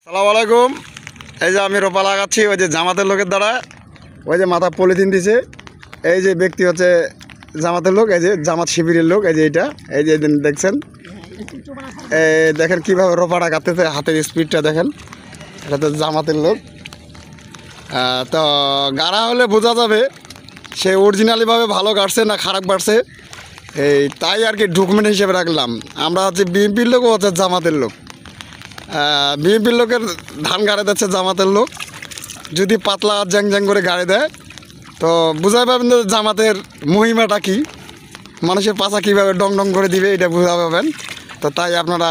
সালাম আলাইকুম। এই যে আমি রোপা লাগাচ্ছি, ওই যে জামাতের লোকের দ্বারা, ওই যে মাথা পলিথিন দিছে। এই যে ব্যক্তি হচ্ছে জামাতের লোক, এই যে জামাত শিবিরের লোক। এই যে এইটা, এই যে দেখছেন, দেখেন কীভাবে রোপাটা কাটতেছে, হাতের স্পিডটা দেখেন। এটা তো জামাতের লোক। তো গাড়া হলে বোঝা যাবে সে অরিজিনালিভাবে ভালো কাটছে না খারাপ কাটছে, এই তাই আর কি ডকুমেন্ট হিসেবে রাখলাম। আমরা হচ্ছে বিএনপির লোক, ও হচ্ছে জামাতের লোক। বিএনপির লোকের ধান গাড়ি দিচ্ছে জামাতের লোক। যদি পাতলা জ্যাং জ্যাং করে গাড়ি দেয় তো বুঝাই পাবেন যে জামাতের মহিমাটা কী, মানুষের পাছা কীভাবে ডং ডং করে দিবে এটা বুঝা পাবেন। তো তাই আপনারা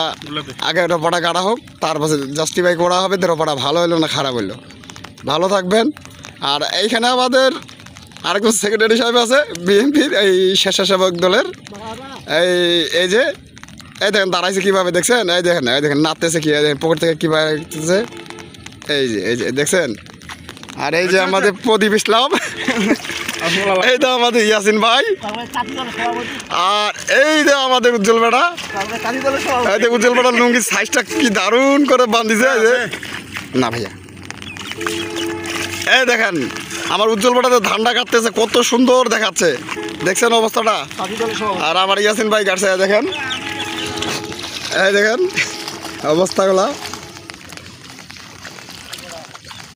আগে রোপাটা গাড়া হোক, তারপরে জাস্টিফাই করা হবে যে রোপাটা ভালো হলো না খারাপ হইলো। ভালো থাকবেন। আর এইখানে আমাদের আরেকজন সেক্রেটারি সাহেব আছে বিএনপির, এই স্বেচ্ছাসেবক দলের। এই যে এই দেখেন দাঁড়াইছে কীভাবে, দেখছেন? এই দেখেন নাচতেছে কি, দেখেন পকেট থেকে কীভাবে নাচতেছে। এই যে দেখছেন। আর এই যে আমাদের প্রদীপ ইসলাম, এই তো আমাদের ইয়াসিন ভাই, আর এই যে আমাদের উজ্জ্বল বেটা। এই যে উজ্জ্বল বেটার লুঙ্গির সাইজটা কি দারুণ করে বাঁধিছে। না ভাইয়া, এই দেখেন আমার উজ্জ্বল বেটাতে ধানটা কাটতেছে, কত সুন্দর দেখাচ্ছে, দেখছেন অবস্থাটা। আর আমার ইয়াসিন ভাই কাটছে, দেখেন, এই দেখেন অবস্থাগুলা।